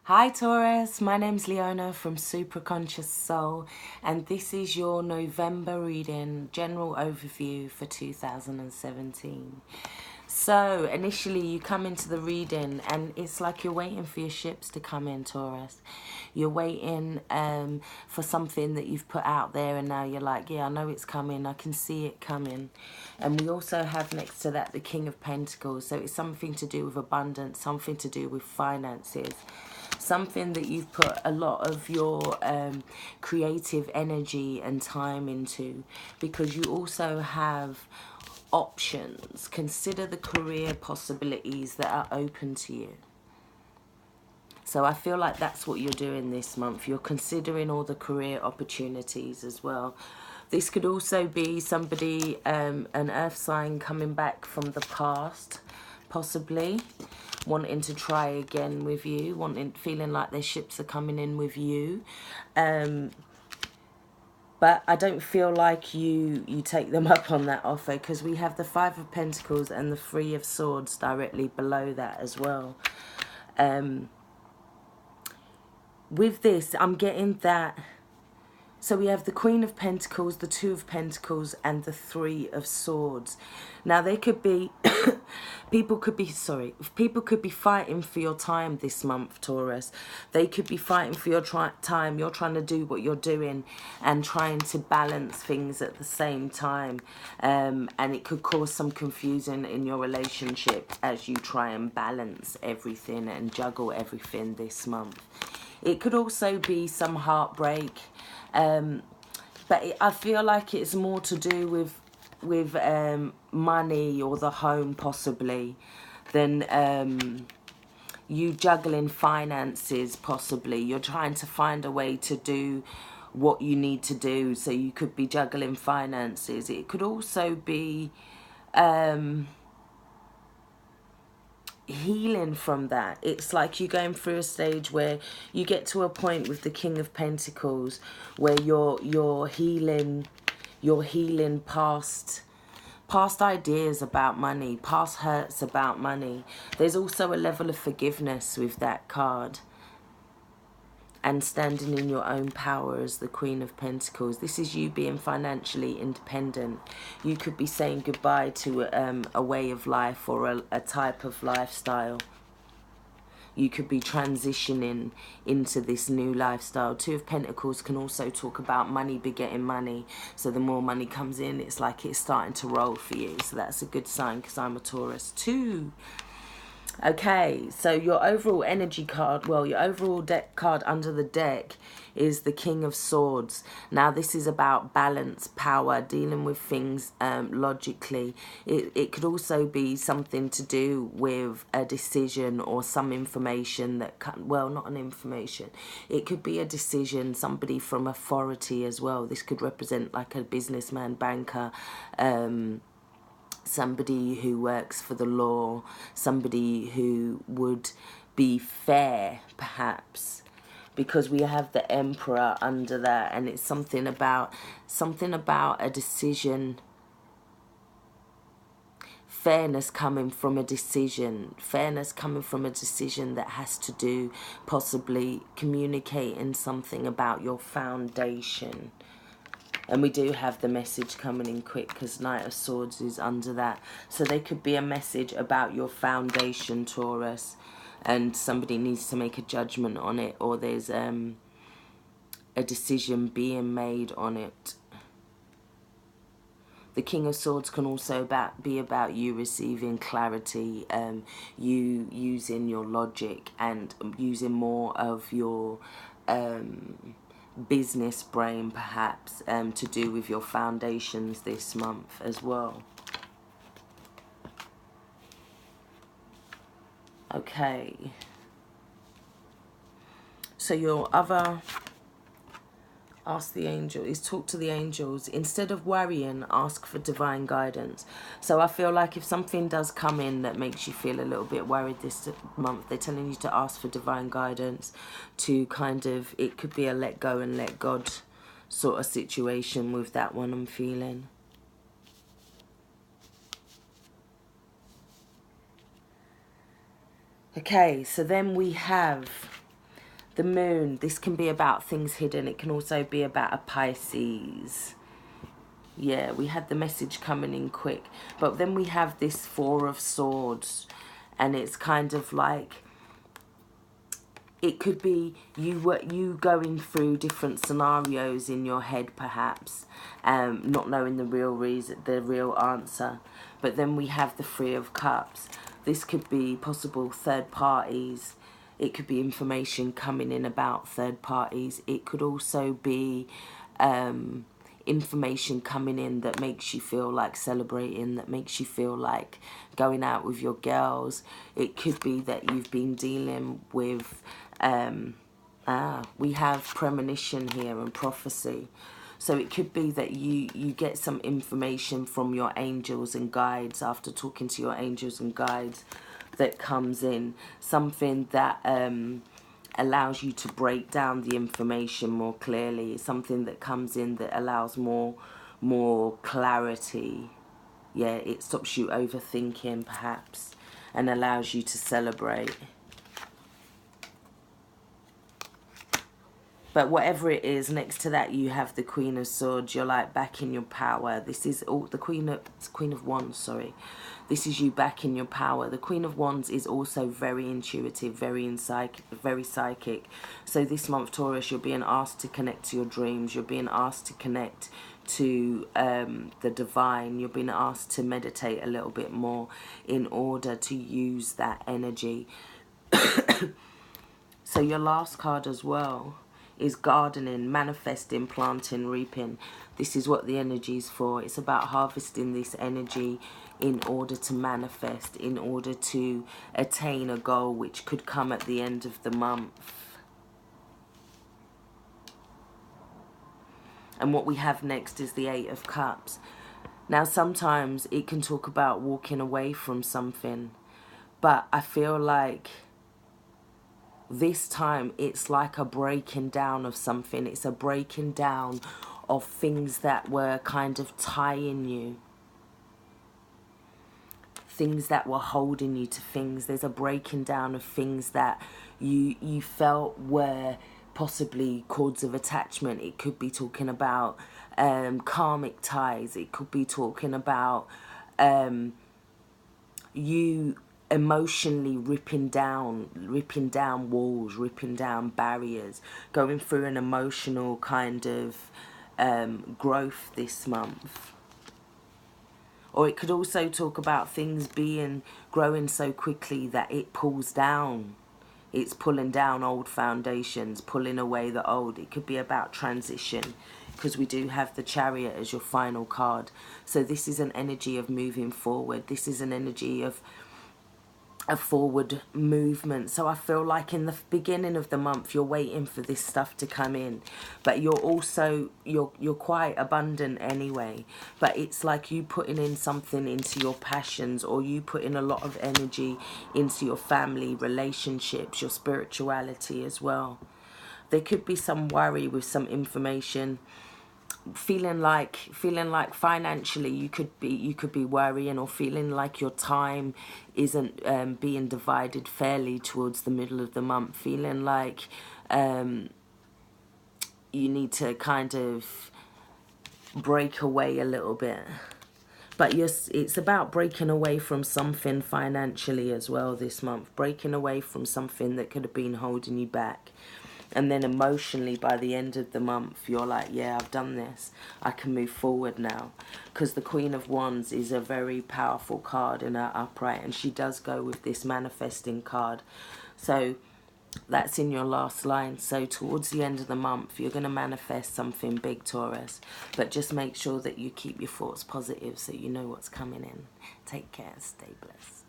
Hi Taurus, my name's Leona from Supra ConsciousSoul, and this is your November reading, general overview for 2017. So initially you come into the reading and it's like you're waiting for your ships to come in, Taurus. You're waiting for something that you've put out there, and now you're like, yeah, I know it's coming, I can see it coming. And we also have next to that the King of Pentacles, so it's something to do with abundance, something to do with finances. Something that you've put a lot of your creative energy and time into, because you also have options. Consider the career possibilities that are open to you. So I feel like that's what you're doing this month. You're considering all the career opportunities as well. This could also be somebody, an earth sign coming back from the past, possibly wanting to try again with you, feeling like their ships are coming in with you. But I don't feel like you take them up on that offer, because we have the Five of Pentacles and the Three of Swords directly below that as well. With this, I'm getting that. So we have the Queen of Pentacles, the Two of Pentacles, and the Three of Swords. Now they could be, people could be fighting for your time this month, Taurus. They could be fighting for your time. You're trying to do what you're doing and trying to balance things at the same time. And it could cause some confusion in your relationship as you try and balance everything and juggle everything this month. It could also be some heartbreak. But I feel like it's more to do with money or the home possibly than you juggling finances possibly. You're trying to find a way to do what you need to do, so you could be juggling finances. It could also be healing from that. It's like you're going through a stage where you get to a point with the King of Pentacles where you're healing past ideas about money, past hurts about money. There's also a level of forgiveness with that card, and standing in your own power as the Queen of Pentacles. This is you being financially independent. You could be saying goodbye to a way of life or a type of lifestyle. You could be transitioning into this new lifestyle. Two of Pentacles can also talk about money begetting money. So the more money comes in, it's like it's starting to roll for you. So that's a good sign, because I'm a Taurus too. Okay, so your overall energy card, well, your overall deck card under the deck is the King of Swords. Now, this is about balance, power, dealing with things logically. It could also be something to do with a decision or some information that well, not an information. It could be a decision, somebody from authority as well. This could represent like a businessman, banker, somebody who works for the law, somebody who would be fair, perhaps, because we have the Emperor under that, and it's something about a decision, fairness coming from a decision that has to do possibly communicating something about your foundation. And we do have the message coming in quick, because Knight of Swords is under that. So there could be a message about your foundation, Taurus, and somebody needs to make a judgment on it, or there's a decision being made on it. The King of Swords can also be about you receiving clarity, you using your logic and using more of your business brain, perhaps, to do with your foundations this month as well. Okay, so your other ask the angel is talk to the angels. Instead of worrying, ask for divine guidance. So I feel like if something does come in that makes you feel a little bit worried this month, they're telling you to ask for divine guidance, to kind of, it could be a let go and let God sort of situation with that one, I'm feeling. Okay, so then we have The moon, this can be about things hidden. It can also be about a Pisces. Yeah, we had the message coming in quick. But then we have this Four of Swords. And it's kind of like, it could be you going through different scenarios in your head, perhaps, not knowing the real reason, the real answer. But then we have the Three of Cups. This could be possible third parties. It could be information coming in about third parties. It could also be information coming in that makes you feel like celebrating, that makes you feel like going out with your girls. It could be that you've been dealing with, we have premonition here and prophecy. So it could be that you get some information from your angels and guides after talking to your angels and guides that comes in. Something that allows you to break down the information more clearly. Something that comes in that allows more clarity. Yeah, it stops you overthinking perhaps and allows you to celebrate. But whatever it is, next to that you have the Queen of Swords. You're like back in your power. This is all the Queen of Wands, sorry. This is you back in your power. The Queen of Wands is also very intuitive, very psychic. So this month, Taurus, you're being asked to connect to your dreams. You're being asked to connect to the divine. You're being asked to meditate a little bit more in order to use that energy. So your last card as well is gardening, manifesting, planting, reaping. This is what the energy is for. It's about harvesting this energy in order to manifest, in order to attain a goal which could come at the end of the month. And what we have next is the Eight of Cups. Now, sometimes it can talk about walking away from something, but I feel like this time it's like a breaking down of something. It's a breaking down of things that were kind of tying you. Things that were holding you to things. There's a breaking down of things that you felt were possibly cords of attachment. It could be talking about karmic ties. It could be talking about you emotionally ripping down walls, ripping down barriers, going through an emotional kind of growth this month. Or it could also talk about things growing so quickly that it pulls down. It's pulling down old foundations, pulling away the old. It could be about transition, because we do have the Chariot as your final card. So this is an energy of moving forward. This is an energy of a forward movement. So I feel like in the beginning of the month you're waiting for this stuff to come in, but you're also you're quite abundant anyway. But it's like you putting in something into your passions, or you putting a lot of energy into your family, relationships, your spirituality as well. There could be some worry with some information. Feeling like financially you could be worrying, or feeling like your time isn't being divided fairly towards the middle of the month, feeling like you need to kind of break away a little bit. But it's about breaking away from something financially as well this month, breaking away from something that could have been holding you back. And then emotionally, by the end of the month, you're like, yeah, I've done this. I can move forward now. Because the Queen of Wands is a very powerful card in her upright. And she does go with this manifesting card. So that's in your last line. So towards the end of the month, you're going to manifest something big, Taurus. But just make sure that you keep your thoughts positive so you know what's coming in. Take care. Stay blessed.